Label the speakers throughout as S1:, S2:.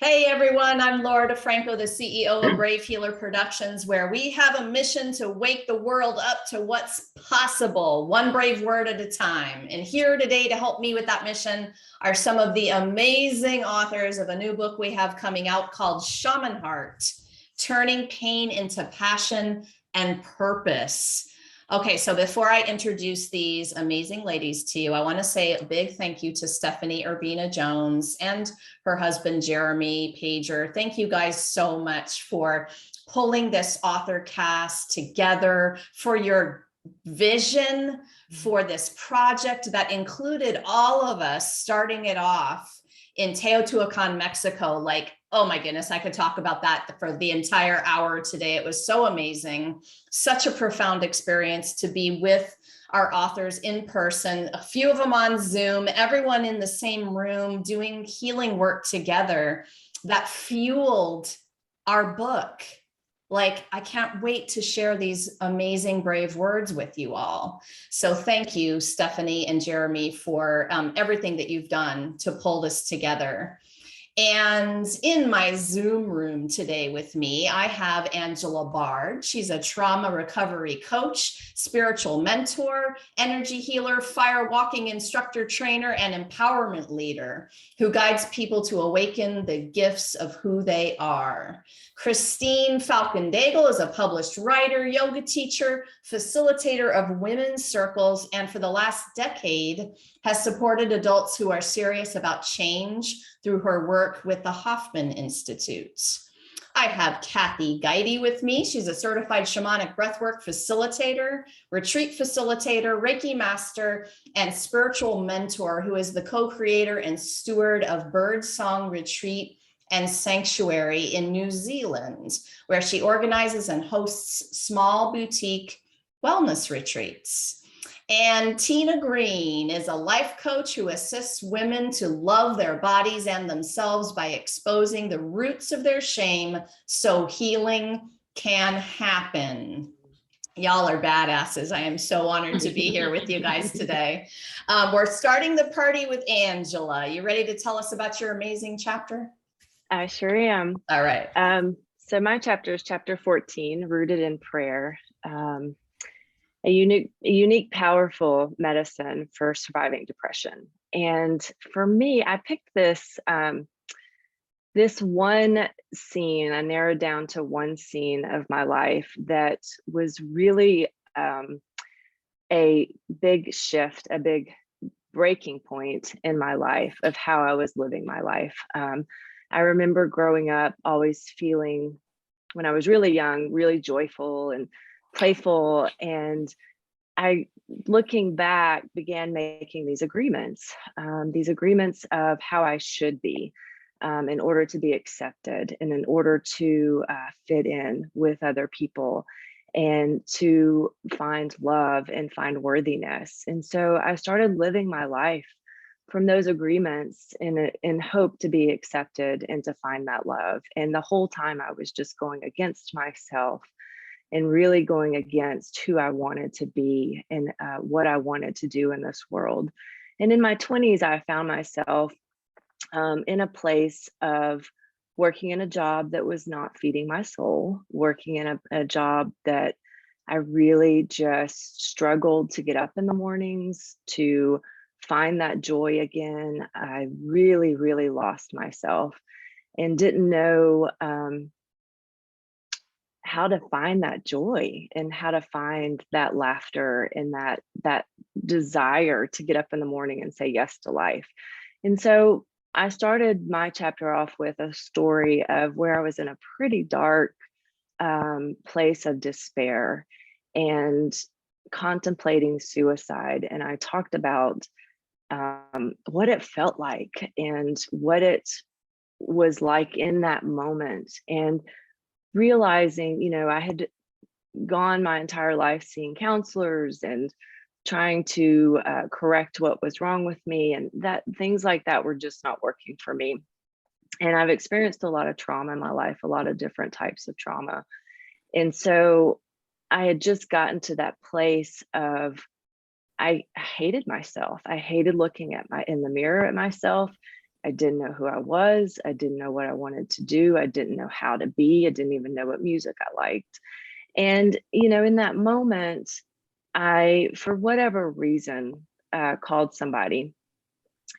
S1: Hey everyone, I'm Laura DeFranco, the CEO of Brave Healer Productions, where we have a mission to wake the world up to what's possible, one brave word at a time. And here today to help me with that mission are some of the amazing authors of a new book we have coming out called Shaman Heart, Turning Pain into Passion and Purpose. Okay, so before I introduce these amazing ladies to you, I want to say a big thank you to Stephanie Urbina Jones and her husband, Jeremy Pager. Thank you guys so much for pulling this author cast together, for your vision for this project that included all of us starting it off in Teotihuacan, Mexico. Like, oh my goodness, I could talk about that for the entire hour today. It was so amazing. Such a profound experience to be with our authors in person, a few of them on Zoom, everyone in the same room doing healing work together that fueled our book. Like, I can't wait to share these amazing, brave words with you all. So thank you, Stephanie and Jeremy, for everything that you've done to pull this together. And in my Zoom room today with me, I have Angela Bard. She's a trauma recovery coach, spiritual mentor, energy healer, firewalking instructor, trainer, and empowerment leader who guides people to awaken the gifts of who they are. Christine Falcon-Daigle is a published writer, yoga teacher, facilitator of women's circles, and for the last decade has supported adults who are serious about change through her work with the Hoffman Institute. I have Kathy Guidi with me. She's a certified shamanic breathwork facilitator, retreat facilitator, Reiki master, and spiritual mentor who is the co-creator and steward of Birdsong Retreat Sanctuary in New Zealand, where she organizes and hosts small boutique wellness retreats. And Tina Green is a life coach who assists women to love their bodies and themselves by exposing the roots of their shame so healing can happen. Y'all are badasses. I am so honored to be here with you guys today. We're starting the party with Angela. You ready to tell us about your amazing chapter?
S2: I sure am.
S1: All right.
S2: So my chapter is chapter 14, Rooted in Prayer. A unique, powerful medicine for surviving depression. And for me, I picked this one scene. I narrowed down to one scene of my life that was really a big shift, a big breaking point in my life of how I was living my life. I remember growing up always feeling, when I was really young, really joyful and playful. And I, looking back, began making these agreements of how I should be in order to be accepted and in order to fit in with other people and to find love and find worthiness. And so I started living my life from those agreements in hope to be accepted and to find that love. And the whole time I was just going against myself and really going against who I wanted to be and what I wanted to do in this world. And in my 20s, I found myself in a place of working in a job that was not feeding my soul, working in a job that I really just struggled to get up in the mornings, to find that joy again. I really, really lost myself and didn't know how to find that joy and how to find that laughter and that desire to get up in the morning and say yes to life. And so I started my chapter off with a story of where I was in a pretty dark place of despair and contemplating suicide. And I talked about what it felt like and what it was like in that moment, and realizing, I had gone my entire life seeing counselors and trying to correct what was wrong with me, and that things like that were just not working for me. And I've experienced a lot of trauma in my life, a lot of different types of trauma. And so I had just gotten to that place of, I hated myself. I hated looking in the mirror at myself I didn't know who I was. I didn't know what I wanted to do. I didn't know how to be. I didn't even know what music I liked. And, in that moment, I, for whatever reason, called somebody.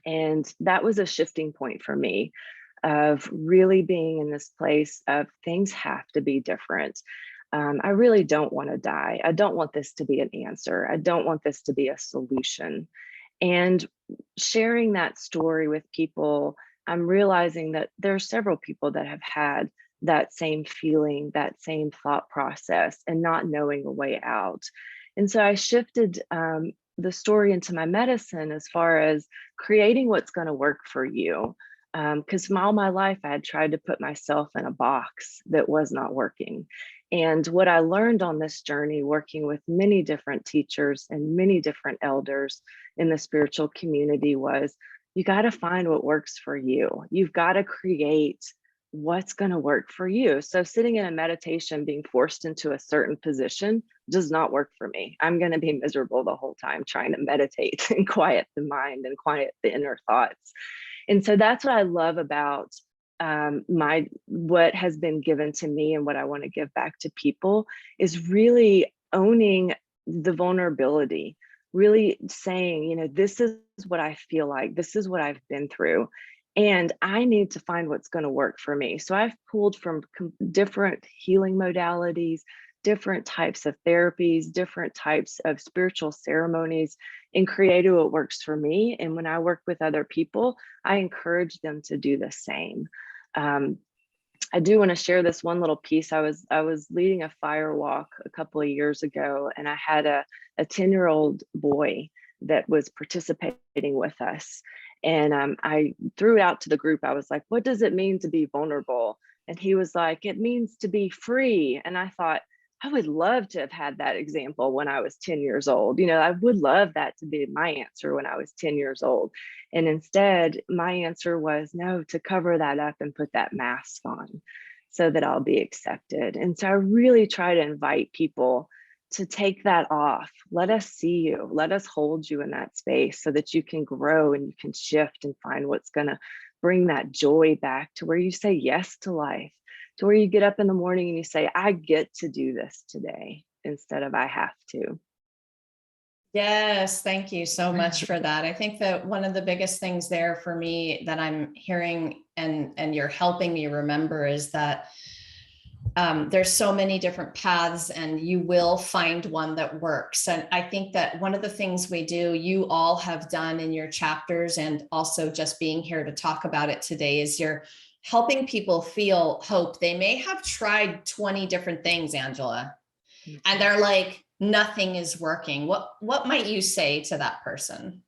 S2: And that was a shifting point for me of really being in this place of things have to be different. I really don't want to die. I don't want this to be an answer. I don't want this to be a solution. And sharing that story with people, I'm realizing that there are several people that have had that same feeling, that same thought process, and not knowing a way out. And so I shifted the story into my medicine as far as creating what's going to work for you. Because all my life I had tried to put myself in a box that was not working. And what I learned on this journey, working with many different teachers and many different elders in the spiritual community, was you got to find what works for you. You've got to create what's going to work for you. So sitting in a meditation, being forced into a certain position does not work for me. I'm going to be miserable the whole time trying to meditate and quiet the mind and quiet the inner thoughts. And so that's what I love about what has been given to me, and what I want to give back to people is really owning the vulnerability, really saying, this is what I feel like, this is what I've been through, and I need to find what's going to work for me. So I've pulled from different healing modalities, different types of therapies, different types of spiritual ceremonies, and created what works for me. And when I work with other people, I encourage them to do the same. I do want to share this one little piece. I was leading a fire walk a couple of years ago, and I had a 10-year-old boy that was participating with us. And I threw it out to the group. I was like, what does it mean to be vulnerable? And he was like, it means to be free. And I thought, I would love to have had that example when I was 10 years old. I would love that to be my answer when I was 10 years old. And instead, my answer was no, to cover that up and put that mask on so that I'll be accepted. And so I really try to invite people to take that off. Let us see you. Let us hold you in that space so that you can grow and you can shift and find what's going to bring that joy back to where you say yes to life, to where you get up in the morning and you say, I get to do this today instead of I have to.
S1: Yes, thank you so much for that. I think that one of the biggest things there for me that I'm hearing and you're helping me remember is that there's so many different paths and you will find one that works. And I think that one of the things we do, you all have done in your chapters and also just being here to talk about it today, is you're helping people feel hope. They may have tried 20 different things, Angela, and they're like, nothing is working. What might you say to that person?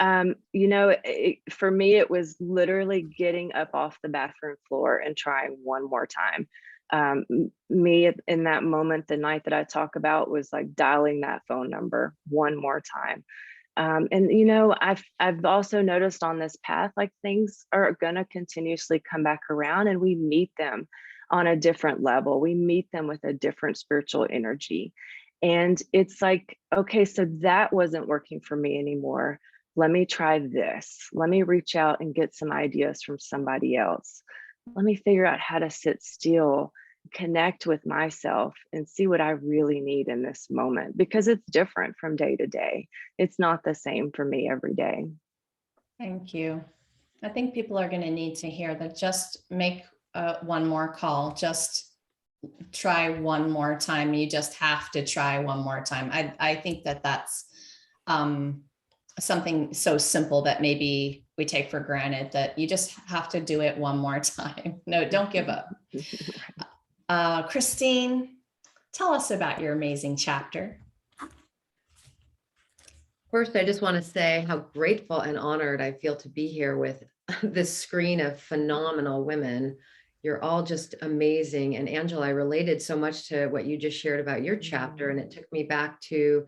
S2: For me, it was literally getting up off the bathroom floor and trying one more time. Me in that moment, the night that I talk about, was like dialing that phone number one more time. I've also noticed on this path, like things are going to continuously come back around and we meet them on a different level. We meet them with a different spiritual energy. And it's like, okay, so that wasn't working for me anymore. Let me try this. Let me reach out and get some ideas from somebody else. Let me figure out how to sit still, connect with myself, and see what I really need in this moment, because it's different from day to day. It's not the same for me every day.
S1: Thank you. I think people are going to need to hear that. Just make one more call. Just try one more time. You just have to try one more time. I think that that's something so simple that maybe we take for granted, that you just have to do it one more time. No, don't give up. Christine, tell us about your amazing chapter.
S3: First, I just want to say how grateful and honored I feel to be here with this screen of phenomenal women. You're all just amazing. And Angela, I related so much to what you just shared about your chapter, and it took me back to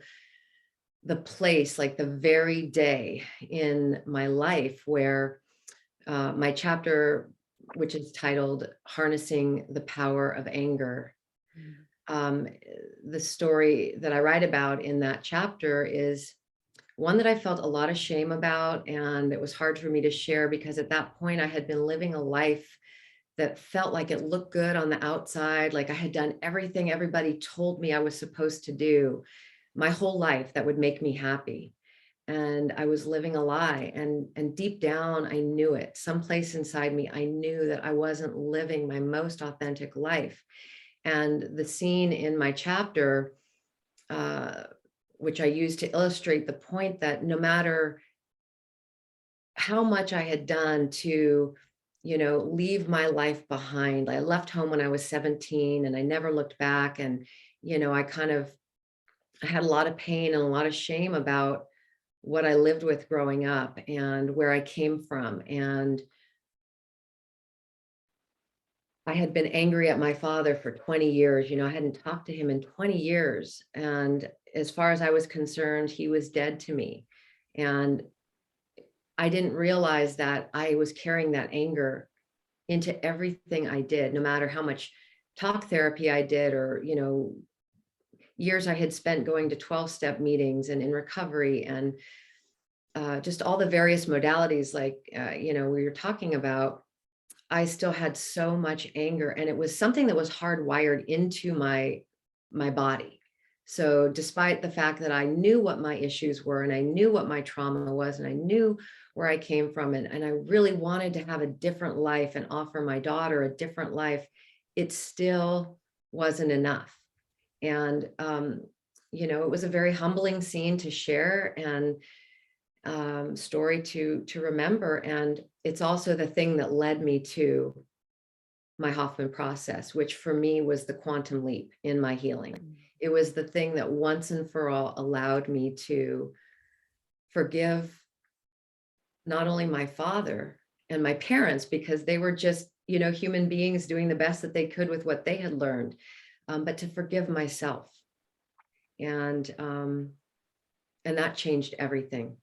S3: the place, like the very day in my life where my chapter, which is titled Harnessing the Power of Anger. The story that I write about in that chapter is one that I felt a lot of shame about, and it was hard for me to share because at that point I had been living a life that felt like it looked good on the outside, like I had done everything everybody told me I was supposed to do my whole life that would make me happy. And I was living a lie. And deep down, I knew it. Someplace inside me, I knew that I wasn't living my most authentic life. And the scene in my chapter, which I used to illustrate the point that no matter how much I had done to, leave my life behind. I left home when I was 17 and I never looked back. And, I had a lot of pain and a lot of shame about what I lived with growing up and where I came from. And I had been angry at my father for 20 years. I hadn't talked to him in 20 years. And as far as I was concerned, he was dead to me. And I didn't realize that I was carrying that anger into everything I did, no matter how much talk therapy I did, or, years I had spent going to 12-step meetings and in recovery, and just all the various modalities, like, we were talking about. I still had so much anger, and it was something that was hardwired into my body. So despite the fact that I knew what my issues were, and I knew what my trauma was, and I knew where I came from, and I really wanted to have a different life and offer my daughter a different life, it still wasn't enough. And it was a very humbling scene to share, and story to remember. And it's also the thing that led me to my Hoffman process, which for me was the quantum leap in my healing. It was the thing that once and for all allowed me to forgive not only my father and my parents, because they were just, human beings doing the best that they could with what they had learned, but to forgive myself. And that changed everything.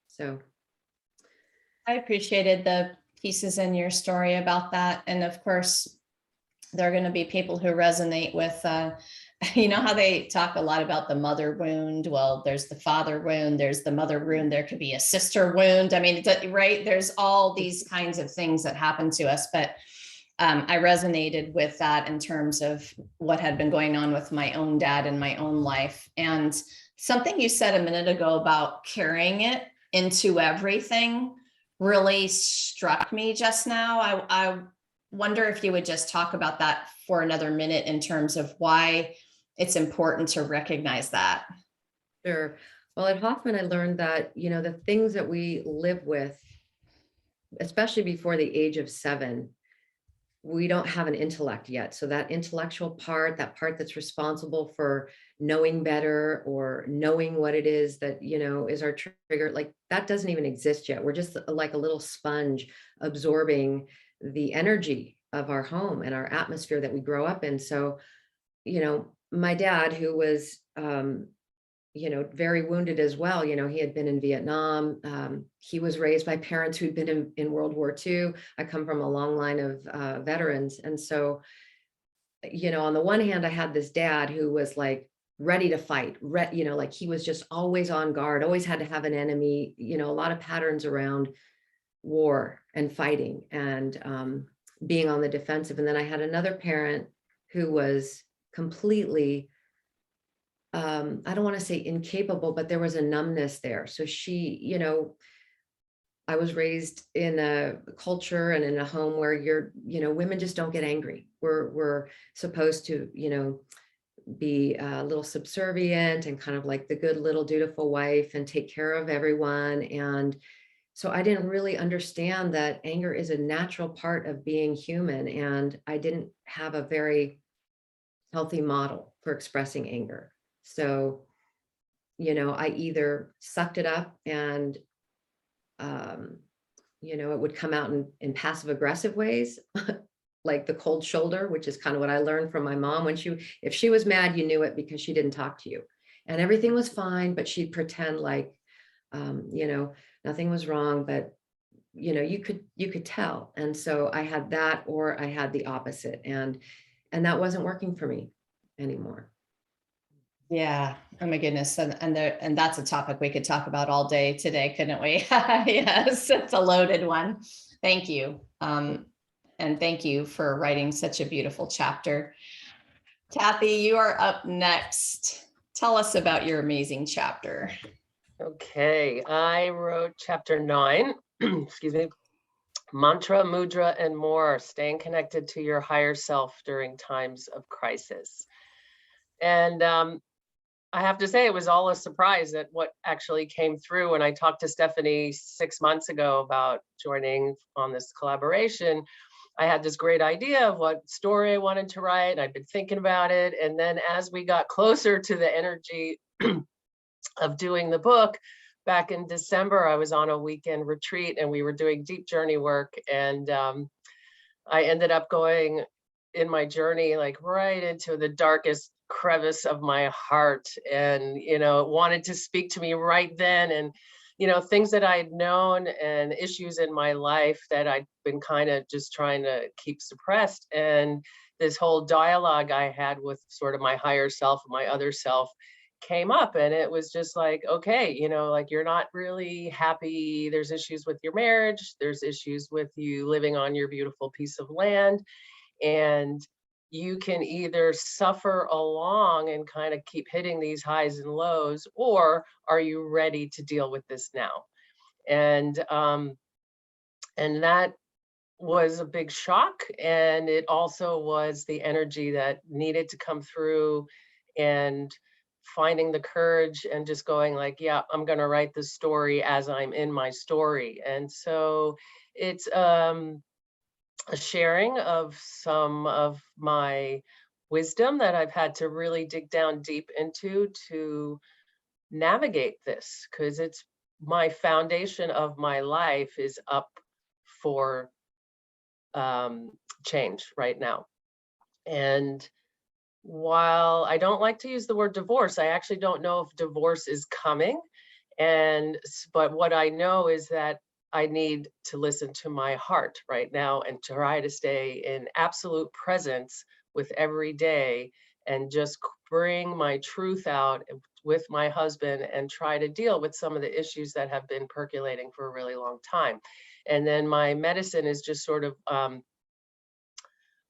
S3: So
S1: I appreciated the pieces in your story about that. And of course, there are going to be people who resonate with, how they talk a lot about the mother wound. Well, there's the father wound, there's the mother wound, there could be a sister wound. I mean, right? There's all these kinds of things that happen to us. But I resonated with that in terms of what had been going on with my own dad in my own life. And something you said a minute ago about carrying it into everything really struck me just now. I wonder if you would just talk about that for another minute in terms of why it's important to recognize that.
S3: Sure. Well, at Hoffman, I learned that, the things that we live with, especially before the age of 7, we don't have an intellect yet. So that intellectual part, that part that's responsible for knowing better or knowing what it is that, is our trigger, like that doesn't even exist yet. We're just like a little sponge absorbing the energy of our home and our atmosphere that we grow up in. So, my dad, who was, very wounded as well. He had been in Vietnam. He was raised by parents who'd been in World War II. I come from a long line of veterans. And so, on the one hand, I had this dad who was like ready to fight, like he was just always on guard, always had to have an enemy, a lot of patterns around war and fighting and being on the defensive. And then I had another parent who was completely, I don't want to say incapable, but there was a numbness there. So she, I was raised in a culture and in a home where women just don't get angry. We're supposed to, be a little subservient and kind of like the good little dutiful wife and take care of everyone. And so I didn't really understand that anger is a natural part of being human. And I didn't have a very healthy model for expressing anger. So, I either sucked it up and, it would come out in passive aggressive ways, like the cold shoulder, which is kind of what I learned from my mom. If she was mad, you knew it because she didn't talk to you and everything was fine, but she'd pretend like, nothing was wrong, but you could tell. And so I had that, or I had the opposite, and that wasn't working for me anymore.
S1: Yeah. Oh my goodness. And that's a topic we could talk about all day today, couldn't we? Yes, it's a loaded one. Thank you. And thank you for writing such a beautiful chapter. Kathy, you are up next. Tell us about your amazing chapter.
S4: Okay, I wrote chapter 9, excuse me, mantra, mudra, and more, staying connected to your higher self during times of crisis. And I have to say, it was all a surprise at what actually came through when I talked to Stephanie 6 months ago about joining on this collaboration. I had this great idea of what story I wanted to write. I'd been thinking about it. And then as we got closer to the energy of doing the book, back in December, I was on a weekend retreat and we were doing deep journey work. And I ended up going in my journey, like right into the darkest crevice of my heart. And, you know, it wanted to speak to me right then. And, you know, things that I'd known and issues in my life that I'd been kind of just trying to keep suppressed. And this whole dialogue I had with sort of my higher self, my other self, came up, and it was just like, okay, you know, like, you're not really happy. There's issues with your marriage. There's issues with you living on your beautiful piece of land. And you can either suffer along and kind of keep hitting these highs and lows, or are you ready to deal with this now? And that was a big shock. And it also was the energy that needed to come through, and finding the courage and just going like, yeah, I'm going to write this story as I'm in my story. And so it's a sharing of some of my wisdom that I've had to really dig down deep into to navigate this, because it's my foundation of my life is up for change right now. And while I don't like to use the word divorce, I actually don't know if divorce is coming. But what I know is that I need to listen to my heart right now and try to stay in absolute presence with every day, and just bring my truth out with my husband and try to deal with some of the issues that have been percolating for a really long time. And then my medicine is just sort of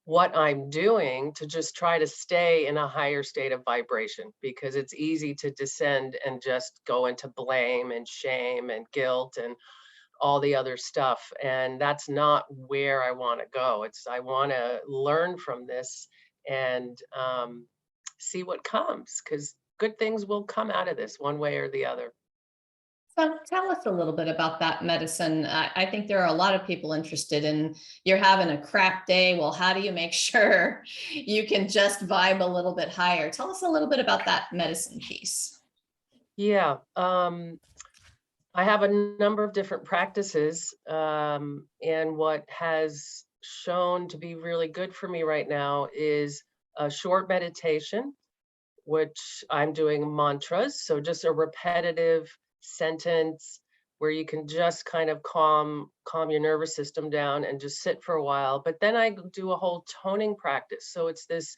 S4: what I'm doing to just try to stay in a higher state of vibration, because it's easy to descend and just go into blame and shame and guilt and all the other stuff. And that's not where I want to go. I want to learn from this and see what comes, because good things will come out of this one way or the other.
S1: So tell us a little bit about that medicine. I think there are a lot of people interested in, you're having a crap day. Well, how do you make sure you can just vibe a little bit higher? Tell us a little bit about that medicine piece.
S4: Yeah. I have a number of different practices, and what has shown to be really good for me right now is a short meditation, which I'm doing mantras. So just a repetitive sentence where you can just kind of calm your nervous system down and just sit for a while. But then I do a whole toning practice. So it's this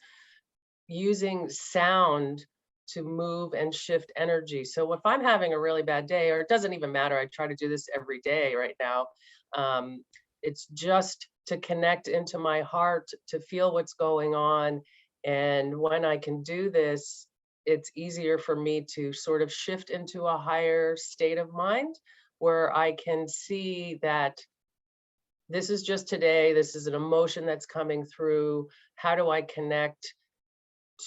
S4: using sound to move and shift energy. So if I'm having a really bad day, or it doesn't even matter, I try to do this every day right now. It's just to connect into my heart, to feel what's going on. And when I can do this, it's easier for me to sort of shift into a higher state of mind, where I can see that this is just today, this is an emotion that's coming through. How do I connect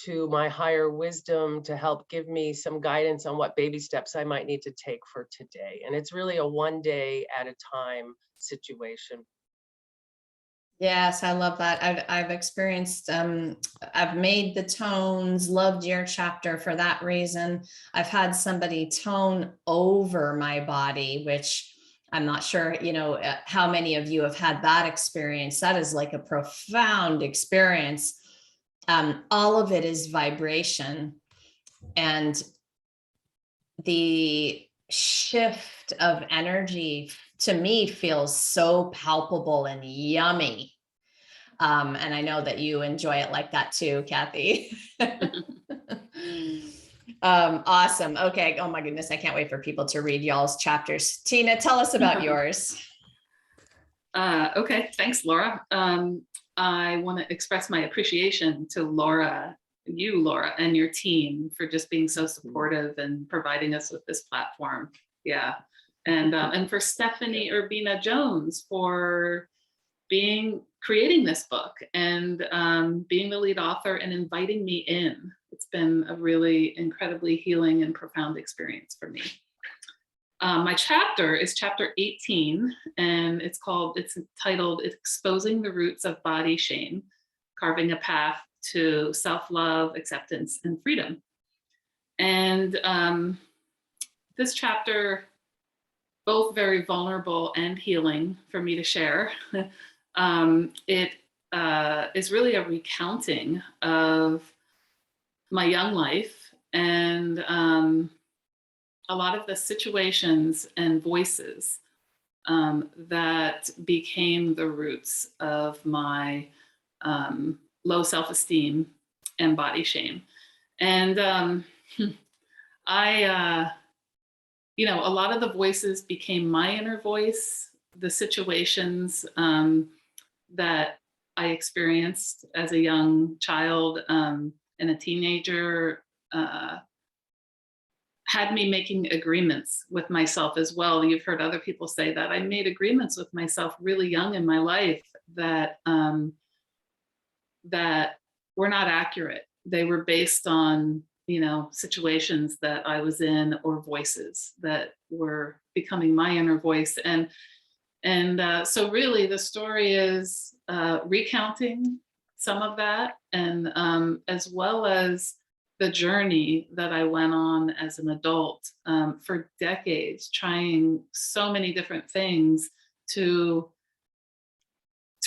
S4: to my higher wisdom to help give me some guidance on what baby steps I might need to take for today? And it's really a one day at a time situation.
S1: Yes, I love that. I've experienced, I've made the tones, loved your chapter for that reason. I've had somebody tone over my body, which I'm not sure, you know, how many of you have had that experience. That is like a profound experience. All of it is vibration, and the shift of energy to me feels so palpable and yummy. And I know that you enjoy it like that too, Kathy. Awesome. Okay. Oh my goodness. I can't wait for people to read y'all's chapters. Tina, tell us about yours.
S5: Okay, thanks, Laura. I want to express my appreciation to Laura, and your team for just being so supportive and providing us with this platform. Yeah, and for Stephanie Urbina Jones for creating this book and being the lead author and inviting me in. It's been a really incredibly healing and profound experience for me. My chapter is chapter 18, and it's entitled Exposing the Roots of Body Shame, Carving a Path to Self-Love, Acceptance, and Freedom. And this chapter, both very vulnerable and healing for me to share. It is really a recounting of my young life and a lot of the situations and voices that became the roots of my low self-esteem and body shame. And a lot of the voices became my inner voice, the situations that I experienced as a young child and a teenager had me making agreements with myself as well. You've heard other people say that. I made agreements with myself really young in my life that that were not accurate. They were based on, situations that I was in or voices that were becoming my inner voice. And so really the story is recounting some of that, and as well as the journey that I went on as an adult for decades, trying so many different things to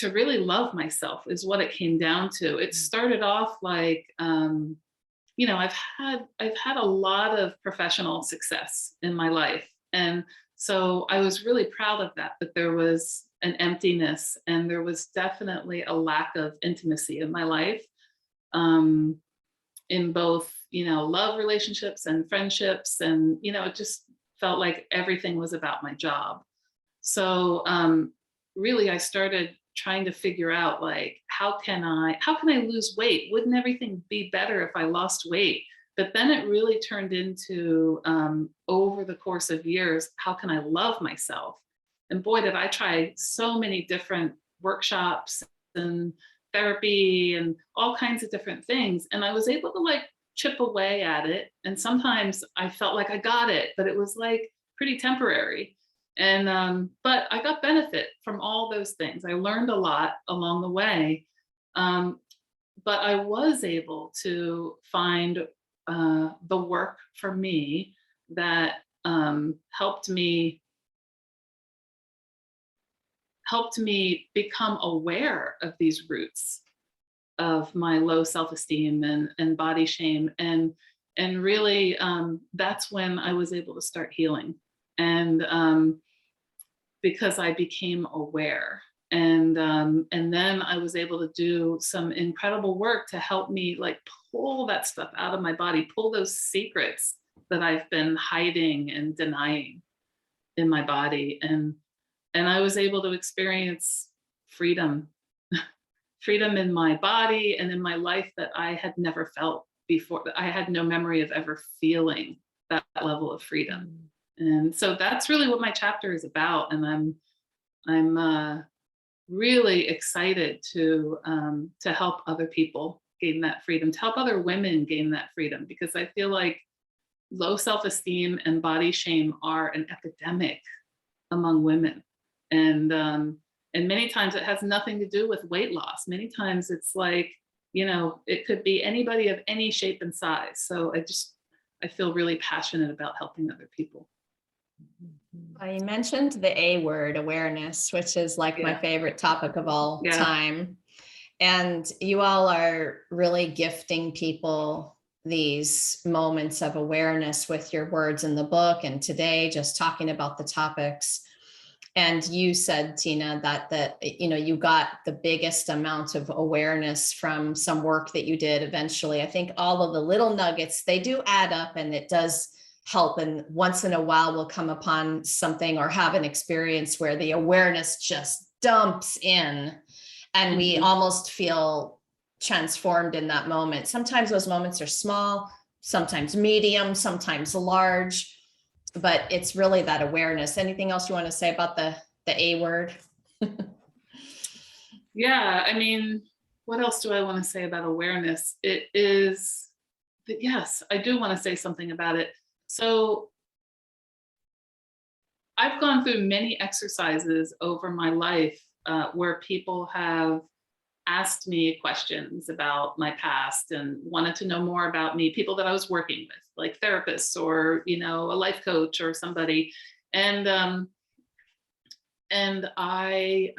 S5: really love myself is what it came down to. It started off like, I've had a lot of professional success in my life. And so I was really proud of that, but there was an emptiness and there was definitely a lack of intimacy in my life. In both, love relationships and friendships. And, it just felt like everything was about my job. So really, I started trying to figure out, like, how can I lose weight? Wouldn't everything be better if I lost weight? But then it really turned into, over the course of years, how can I love myself? And boy, did I try so many different workshops and therapy and all kinds of different things. And I was able to chip away at it. And sometimes I felt like I got it, but it was pretty temporary. And, but I got benefit from all those things. I learned a lot along the way. But I was able to find the work for me that helped me become aware of these roots of my low self-esteem and body shame. And really, that's when I was able to start healing. And because I became aware. And then I was able to do some incredible work to help me pull that stuff out of my body, pull those secrets that I've been hiding and denying in my body. And I was able to experience freedom in my body and in my life that I had never felt before. I had no memory of ever feeling that level of freedom. And so that's really what my chapter is about. And I'm really excited to help other people gain that freedom, to help other women gain that freedom, because I feel like low self-esteem and body shame are an epidemic among women. And many times it has nothing to do with weight loss. Many times it's it could be anybody of any shape and size. So I feel really passionate about helping other people.
S1: You mentioned the A word, awareness, which is my favorite topic of all time. And you all are really gifting people these moments of awareness with your words in the book. And today, just talking about the topics. And you said, Tina, that you got the biggest amount of awareness from some work that you did eventually. I think all of the little nuggets, they do add up, and it does help. And once in a while we'll come upon something or have an experience where the awareness just dumps in and we almost feel transformed in that moment. Sometimes those moments are small, sometimes medium, sometimes large, but it's really that awareness. Anything else you want to say about the A word?
S5: Yeah, I mean, what else do I want to say about awareness? It is, yes, I do want to say something about it. So I've gone through many exercises over my life where people have asked me questions about my past and wanted to know more about me, people that I was working with, like therapists or, a life coach or somebody. And I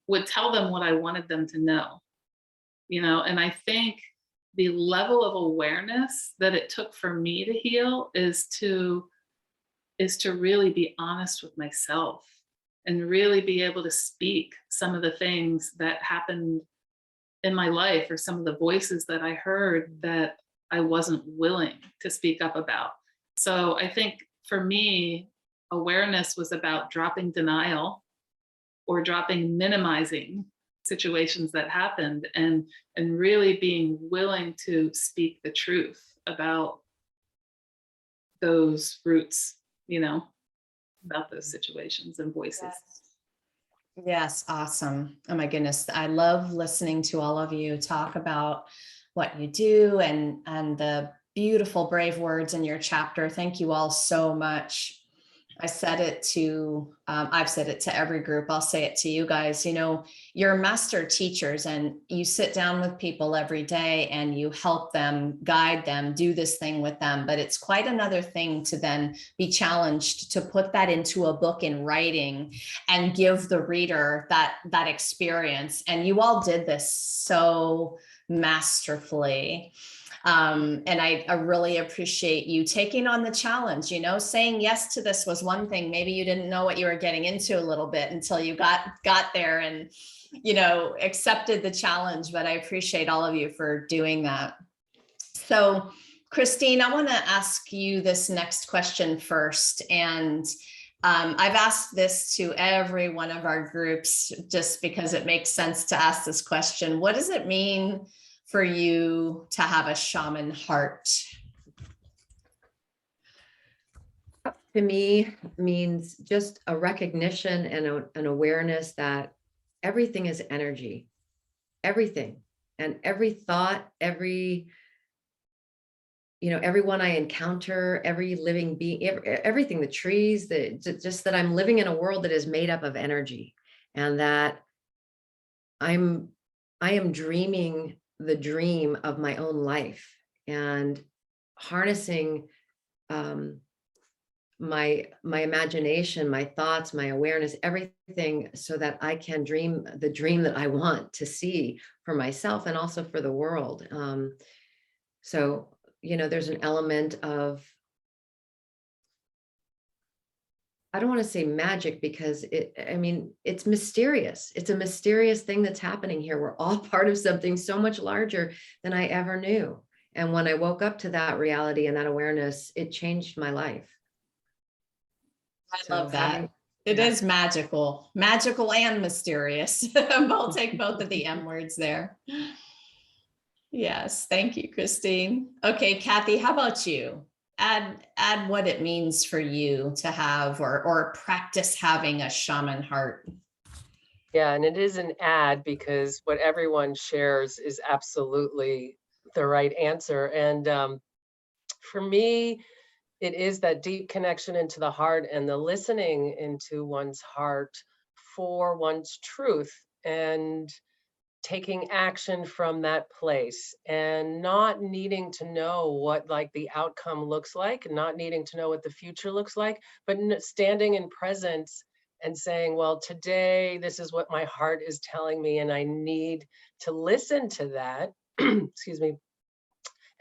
S5: would tell them what I wanted them to know, and I think the level of awareness that it took for me to heal is to really be honest with myself and really be able to speak some of the things that happened in my life, or some of the voices that I heard that I wasn't willing to speak up about. So I think for me, awareness was about dropping denial or dropping minimizing situations that happened, and really being willing to speak the truth about those roots, about those situations and voices.
S1: Yes, awesome. Oh my goodness. I love listening to all of you talk about what you do and the beautiful, brave words in your chapter. Thank you all so much. I've said it to every group. I'll say it to you guys. You're master teachers, and you sit down with people every day and you help them, guide them, do this thing with them. But it's quite another thing to then be challenged to put that into a book in writing and give the reader that experience. And you all did this so masterfully. And I really appreciate you taking on the challenge. Saying yes to this was one thing. Maybe you didn't know what you were getting into a little bit until you got there and, accepted the challenge. But I appreciate all of you for doing that. So, Christine, I want to ask you this next question first. And I've asked this to every one of our groups just because it makes sense to ask this question. What does it mean for you to have a shaman heart?
S3: To me, means just a recognition and an awareness that everything is energy, everything, and every thought, everyone I encounter, every living being, everything, the trees, just that I'm living in a world that is made up of energy, and that I am dreaming the dream of my own life, and harnessing my imagination, my thoughts, my awareness, everything, so that I can dream the dream that I want to see for myself and also for the world. So, there's an element of, I don't want to say magic, because it's mysterious. It's a mysterious thing that's happening here. We're all part of something so much larger than I ever knew. And when I woke up to that reality and that awareness, it changed my life.
S1: I love that. It is magical and mysterious. I'll take both of the M words there. Yes. Thank you, Christine. Okay, Kathy, how about you? Add what it means for you to have or practice having a shaman heart.
S4: Yeah, and it is an ad, because what everyone shares is absolutely the right answer. And for me, it is that deep connection into the heart and the listening into one's heart for one's truth, and taking action from that place, and not needing to know what the outcome looks like, not needing to know what the future looks like, but standing in presence and saying, well, today, this is what my heart is telling me, and I need to listen to that, excuse me,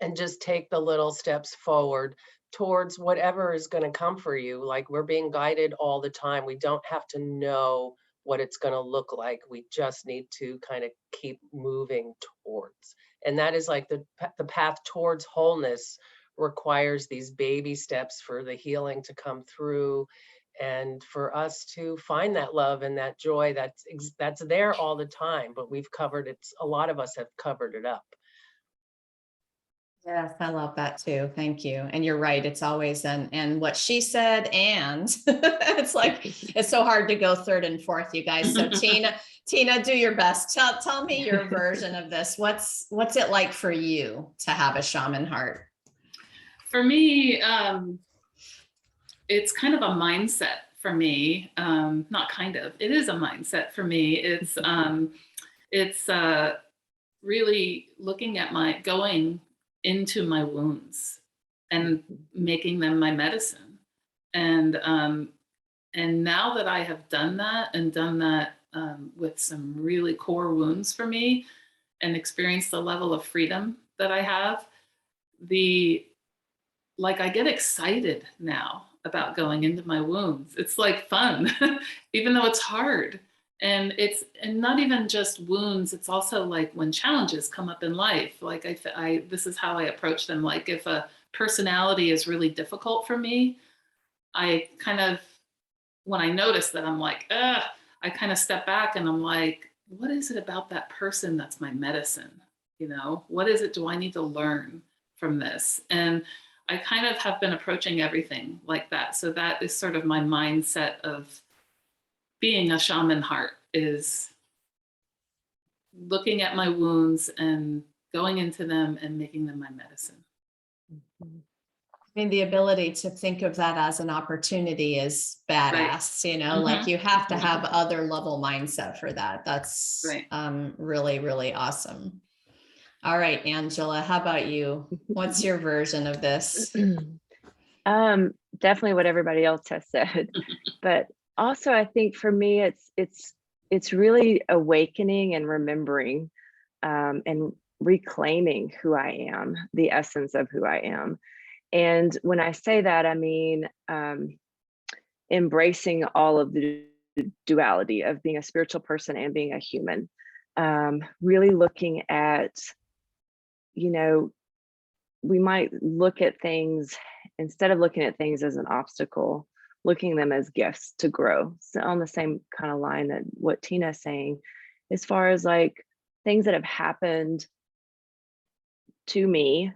S4: and just take the little steps forward towards whatever is going to come for you. Like, we're being guided all the time. We don't have to know what it's going to look like. We just need to kind of keep moving towards. And that is like the path towards wholeness requires these baby steps for the healing to come through, and for us to find that love and that joy that's there all the time. But we've covered it. A lot of us have covered it up.
S1: Yes, I love that too. Thank you. And you're right. It's always and what she said, and it's like, it's so hard to go third and fourth, you guys. So Tina, do your best. Tell me your version of this. What's it like for you to have a shaman heart? For me, it's kind of a mindset for me. Not kind of, it is a mindset for me. It's really looking at going into my wounds and making them my medicine. And now that I have done that with some really core wounds for me, and experienced the level of freedom that I have, I get excited now about going into my wounds. It's like fun, even though it's hard. And not even just wounds, it's also like when challenges come up in life, like this is how I approach them. Like if a personality is really difficult for me, I kind of, when I notice that I'm like, I kind of step back and I'm like, what is it about that person that's my medicine? What is it do I need to learn from this? And I kind of have been approaching everything like that. So that is sort of my mindset of being a shaman heart, is looking at my wounds and going into them and making them my medicine. I mean, the ability to think of that as an opportunity is badass, right. Like you have to have other level mindset for that. That's right. Really, really awesome. All right, Angela, how about you? What's your version of this?
S2: Definitely what everybody else has said, but also I think for me, it's really awakening and remembering and reclaiming who I am, the essence of who I am. And when I say that, I mean embracing all of the duality of being a spiritual person and being a human. Really looking at, we might look at things, instead of looking at things as an obstacle, looking at them as gifts to grow. So on the same kind of line that what Tina's saying, as far as like things that have happened to me,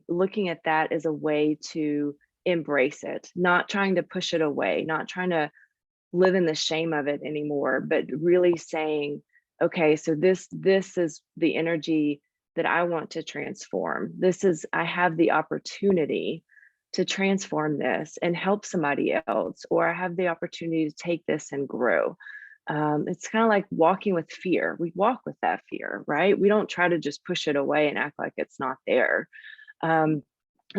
S2: looking at that as a way to embrace it, not trying to push it away, not trying to live in the shame of it anymore, but really saying, okay, so this is the energy that I want to transform. I have the opportunity to transform this and help somebody else, or I have the opportunity to take this and grow. It's kind of like walking with fear. We walk with that fear, right? We don't try to just push it away and act like it's not there. And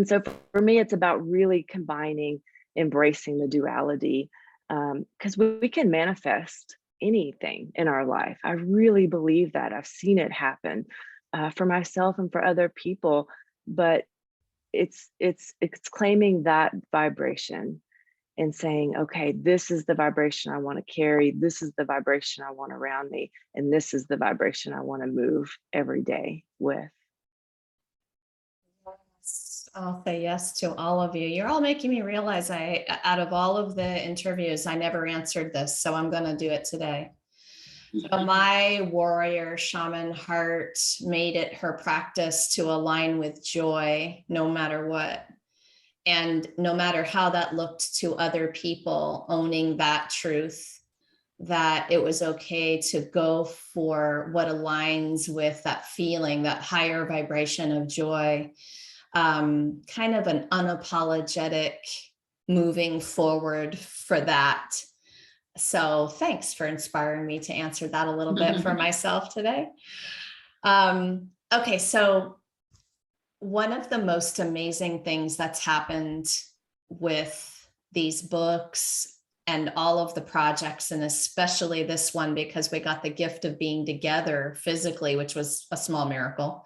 S2: so for me, it's about really combining, embracing the duality, because we can manifest anything in our life. I really believe that. I've seen it happen for myself and for other people, but it's claiming that vibration and saying, okay, this is the vibration I want to carry. This is the vibration I want around me. And this is the vibration I want to move every day with.
S1: I'll say yes to all of you. You're all making me realize out of all of the interviews, I never answered this. So I'm going to do it today. So my warrior shaman heart made it her practice to align with joy, no matter what. And no matter how that looked to other people, owning that truth, that it was okay to go for what aligns with that feeling, that higher vibration of joy, kind of an unapologetic moving forward for that. So thanks for inspiring me to answer that a little bit for myself today. Okay, so one of the most amazing things that's happened with these books and all of the projects, and especially this one, because we got the gift of being together physically, which was a small miracle,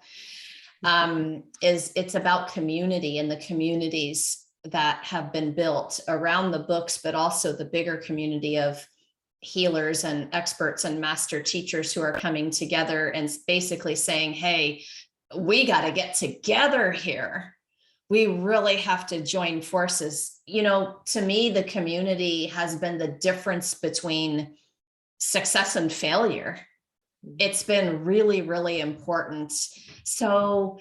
S1: is it's about community and the communities that have been built around the books, but also the bigger community of healers and experts and master teachers who are coming together and basically saying, hey, we got to get together here. We really have to join forces. You know, to me, the community has been the difference between success and failure. It's been really, really important. So,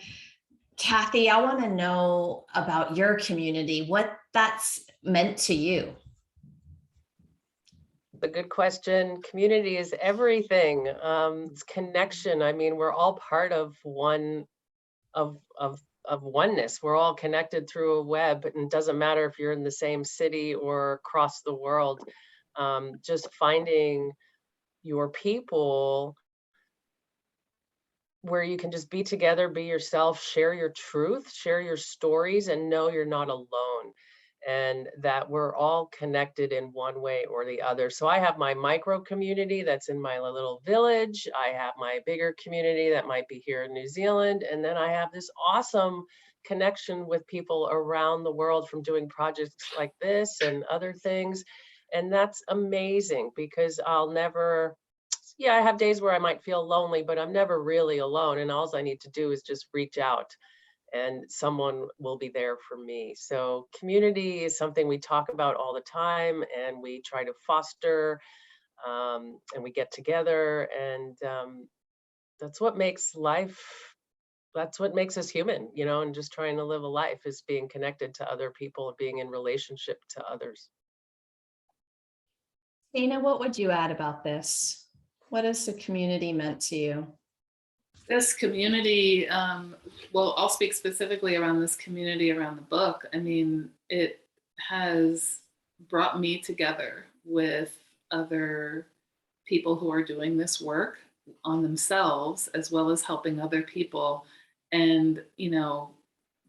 S1: Kathy, I want to know about your community, what that's meant to you.
S4: A good question. Community is everything. It's connection. I mean, we're all part of one of oneness. We're all connected through a web, and it doesn't matter if you're in the same city or across the world. Just finding your people where you can just be together, be yourself, share your truth, share your stories, and know you're not alone, and that we're all connected in one way or the other. So I have my micro community that's in my little village. I have my bigger community that might be here in New Zealand. And then I have this awesome connection with people around the world from doing projects like this and other things. And that's amazing, because I'll never, yeah, I have days where I might feel lonely, but I'm never really alone. And all I need to do is just reach out and someone will be there for me. So community is something we talk about all the time, and we try to foster, and we get together, and that's what makes life, that's what makes us human, you know, and just trying to live a life is being connected to other people, being in relationship to others.
S1: Dana, what would you add about this? What has the community meant to you?
S5: This community, well, I'll speak specifically around this community around the book. I mean, it has brought me together with other people who are doing this work on themselves, as well as helping other people. And, you know,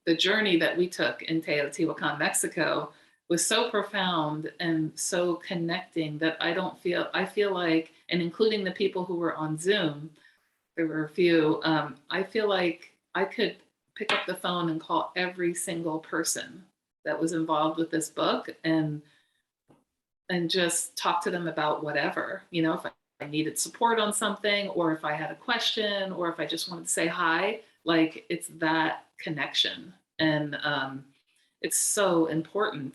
S5: the journey that we took in Teotihuacan, Mexico was so profound and so connecting that I feel like, and including the people who were on Zoom, there were a few, I feel like I could pick up the phone and call every single person that was involved with this book and just talk to them about whatever, you know, if I needed support on something, or if I had a question, or if I just wanted to say hi, like it's that connection. And it's so important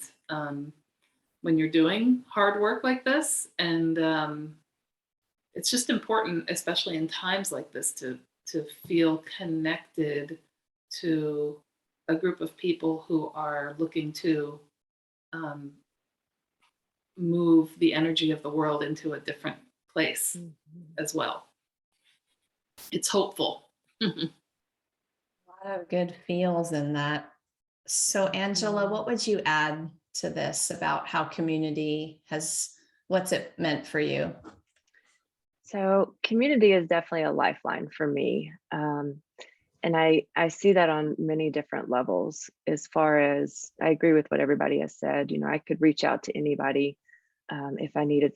S5: when you're doing hard work like this. And it's just important, especially in times like this, to feel connected to a group of people who are looking to move the energy of the world into a different place as well. It's hopeful.
S1: A lot of good feels in that. So Angela, what would you add to this about how community what's it meant for you?
S2: So community is definitely a lifeline for me. And I see that on many different levels. As far as, I agree with what everybody has said, you know, I could reach out to anybody if I needed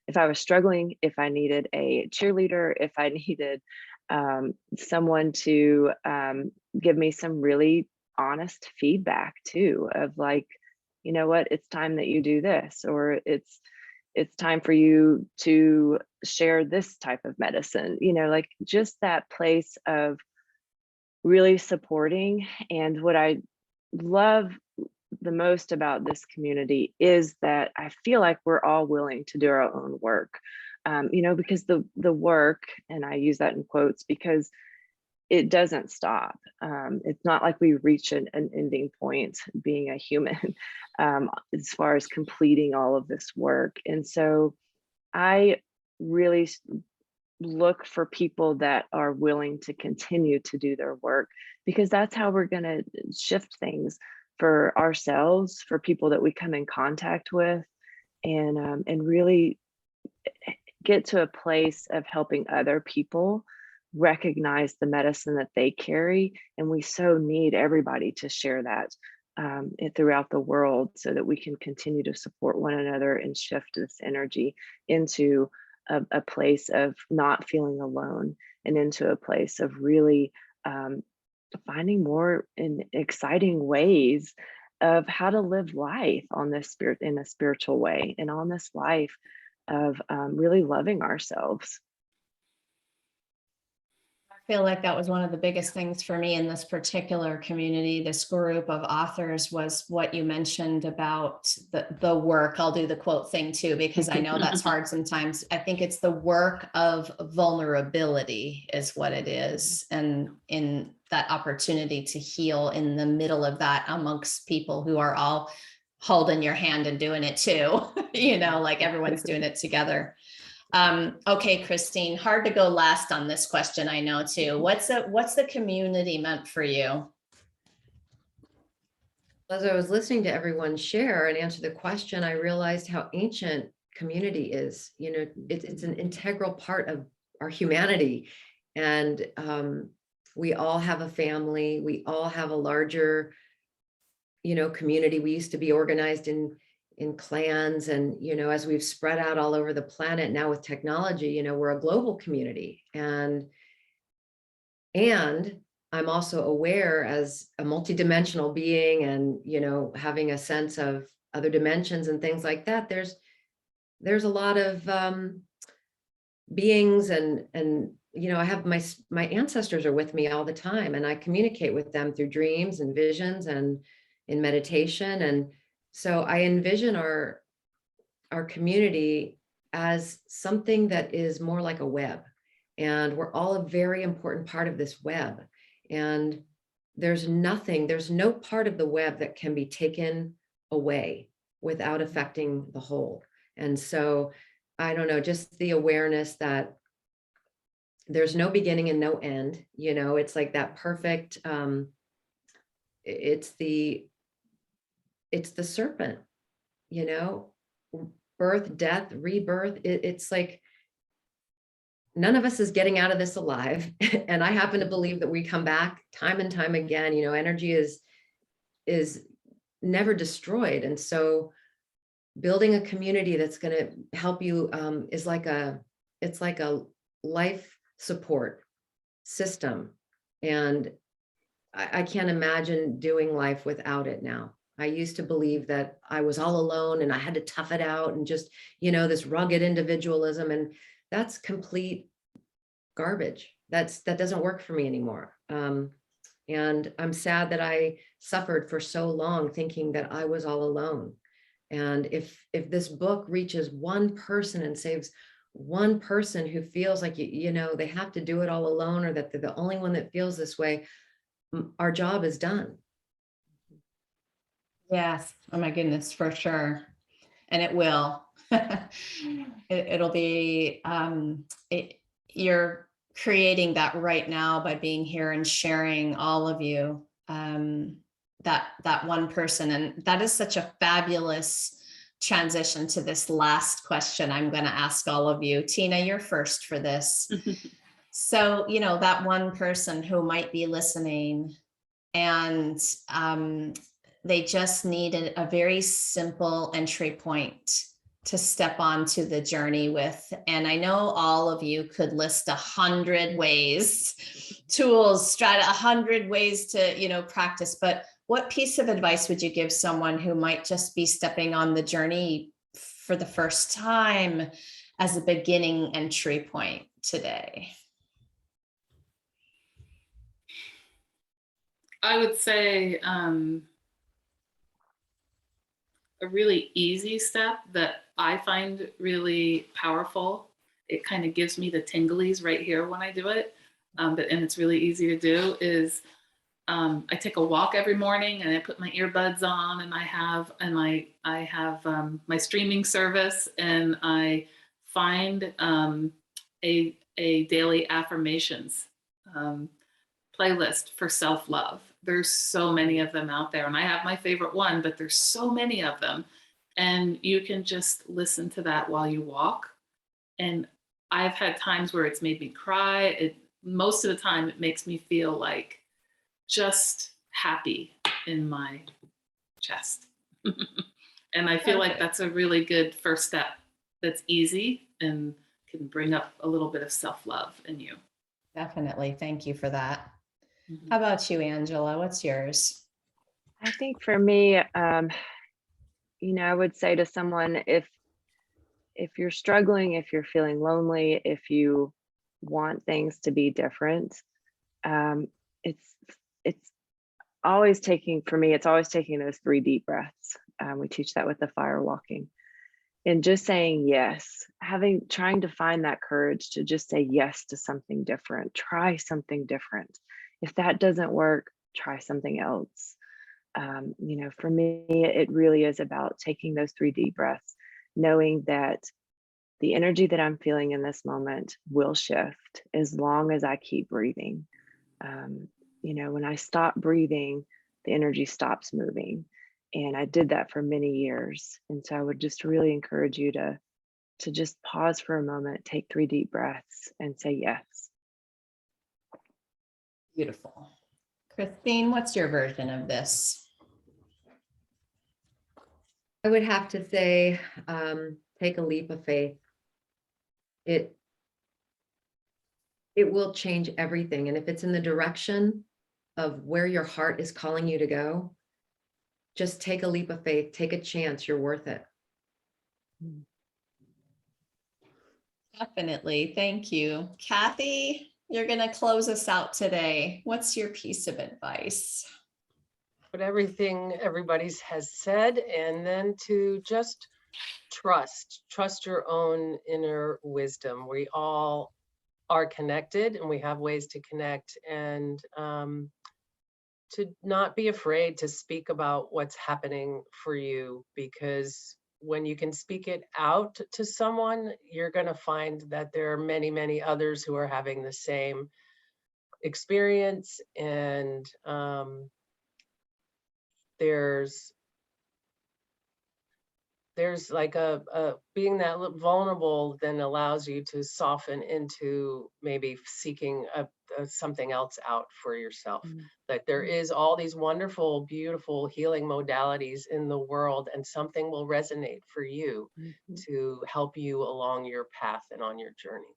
S2: if I was struggling, if I needed a cheerleader, if I needed someone to give me some really honest feedback too, of like, you know what, it's time that you do this, or it's time for you to share this type of medicine, you know, like just that place of really supporting. And what I love the most about this community is that I feel like we're all willing to do our own work, you know, because the work, and I use that in quotes because it doesn't stop. It's not like we reach an ending point being a human as far as completing all of this work. And so I really look for people that are willing to continue to do their work, because that's how we're going to shift things for ourselves, for people that we come in contact with, and really get to a place of helping other people recognize the medicine that they carry. And we so need everybody to share that throughout the world, so that we can continue to support one another and shift this energy into a place of not feeling alone, and into a place of really finding more and exciting ways of how to live life on this spirit in a spiritual way, and on this life of really loving ourselves.
S1: I feel like that was one of the biggest things for me in this particular community, this group of authors, was what you mentioned about the work. I'll do the quote thing too, because I know that's hard sometimes. I think it's the work of vulnerability is what it is. And in that opportunity to heal in the middle of that amongst people who are all holding your hand and doing it too, you know, like everyone's doing it together. Okay, Christine, hard to go last on this question, I know too. What's the community meant for you?
S3: As I was listening to everyone share and answer the question, I realized how ancient community is. You know, it's an integral part of our humanity. And we all have a family. We all have a larger, you know, community. We used to be organized in clans, and, you know, as we've spread out all over the planet now with technology, you know, we're a global community. And I'm also aware as a multidimensional being, and, you know, having a sense of other dimensions and things like that, there's a lot of beings, and you know, I have my ancestors are with me all the time, and I communicate with them through dreams and visions and in meditation. And so I envision our community as something that is more like a web, and we're all a very important part of this web. And there's no part of the web that can be taken away without affecting the whole. And so, I don't know, just the awareness that there's no beginning and no end, you know, it's like that perfect, it's the serpent, you know, birth, death, rebirth. It's like none of us is getting out of this alive. And I happen to believe that we come back time and time again. You know, energy is never destroyed. And so building a community that's going to help you is like it's like a life support system. And I can't imagine doing life without it now. I used to believe that I was all alone and I had to tough it out and just, you know, this rugged individualism, and that's complete garbage. That doesn't work for me anymore. And I'm sad that I suffered for so long thinking that I was all alone. And if this book reaches one person and saves one person who feels like, you know, they have to do it all alone, or that they're the only one that feels this way, our job is done.
S1: Yes. Oh my goodness, for sure. And it will. It'll be, you're creating that right now by being here and sharing, all of you, that one person. And that is such a fabulous transition to this last question I'm going to ask all of you. Tina, you're first for this. So, you know, that one person who might be listening, and they just needed a very simple entry point to step onto the journey with. And I know all of you could list 100 ways, tools, 100 ways to, you know, practice. But what piece of advice would you give someone who might just be stepping on the journey for the first time as a beginning entry point today?
S5: I would say a really easy step that I find really powerful. It kind of gives me the tinglies right here when I do it, and it's really easy to do, is I take a walk every morning, and I put my earbuds on, and I have my streaming service, and I find a daily affirmations playlist for self-love. There's so many of them out there, and I have my favorite one, but there's so many of them. And you can just listen to that while you walk. And I've had times where it's made me cry. Most of the time it makes me feel like just happy in my chest. And I feel like that's a really good first step that's easy and can bring up a little bit of self-love in you.
S1: Definitely. Thank you for that. How about you, Angela? What's yours?
S2: I think for me, I would say to someone, if you're struggling, if you're feeling lonely, if you want things to be different, it's always taking, for me, it's always taking those 3 deep breaths. We teach that with the firewalking, and just saying yes, trying to find that courage to just say yes to something different. Try something different. If that doesn't work, try something else. For me, it really is about taking those 3 deep breaths, knowing that the energy that I'm feeling in this moment will shift as long as I keep breathing. When I stop breathing, the energy stops moving. And I did that for many years. And so I would just really encourage you to just pause for a moment, take 3 deep breaths and say yes.
S1: Beautiful. Christine, what's your version of this?
S3: I would have to say, take a leap of faith. It will change everything. And if it's in the direction of where your heart is calling you to go, just take a leap of faith, take a chance, you're worth it.
S1: Definitely. Thank you. Kathy, you're going to close us out today. What's your piece of advice?
S4: But everything everybody's has said, and then to just trust your own inner wisdom. We all are connected, and we have ways to connect, and to not be afraid to speak about what's happening for you, because when you can speak it out to someone, you're going to find that there are many, many others who are having the same experience. And there's like a being that vulnerable then allows you to soften into maybe seeking something else out for yourself. Like there is all these wonderful, beautiful healing modalities in the world, and something will resonate for you to help you along your path and on your journey.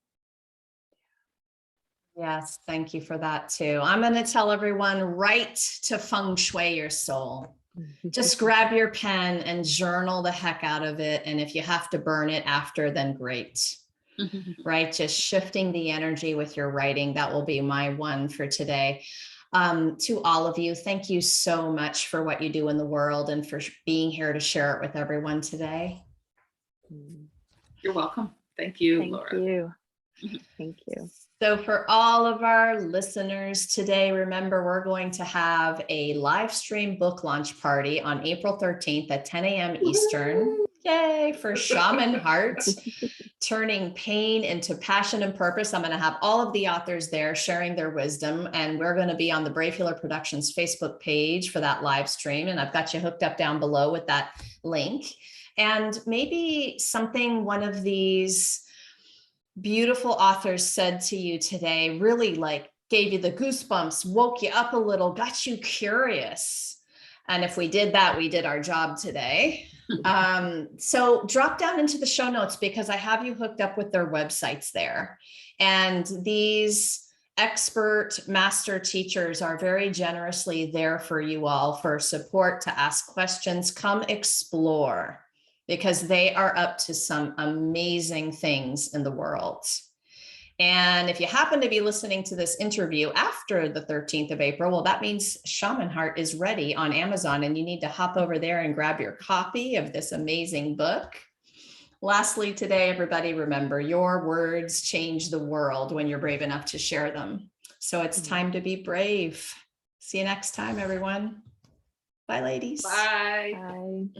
S1: Yes, thank you for that too. I'm going to tell everyone, write to feng shui your soul. Just grab your pen and journal the heck out of it. And if you have to burn it after, then great. Right? Just shifting the energy with your writing. That will be my one for today. To all of you, thank you so much for what you do in the world and for being here to share it with everyone today.
S5: You're welcome. Thank you,
S2: Thank
S5: Laura.
S2: you. Thank you.
S1: So for all of our listeners today, remember, we're going to have a live stream book launch party on April 13th at 10 a.m. Eastern. Yay, for Shaman Heart, turning pain into passion and purpose. I'm going to have all of the authors there sharing their wisdom, and we're going to be on the Brave Healer Productions Facebook page for that live stream. And I've got you hooked up down below with that link. And maybe something one of these beautiful authors said to you today really like gave you the goosebumps, woke you up a little, got you curious. And if we did that, we did our job today. So drop down into the show notes, because I have you hooked up with their websites there. And these expert master teachers are very generously there for you all for support, to ask questions. Come explore, because they are up to some amazing things in the world. And if you happen to be listening to this interview after the 13th of April, well, that means Shaman Heart is ready on Amazon, and you need to hop over there and grab your copy of this amazing book. Lastly, today, everybody, remember, your words change the world when you're brave enough to share them. So it's time to be brave. See you next time, everyone. Bye, ladies.
S5: Bye.
S2: Bye.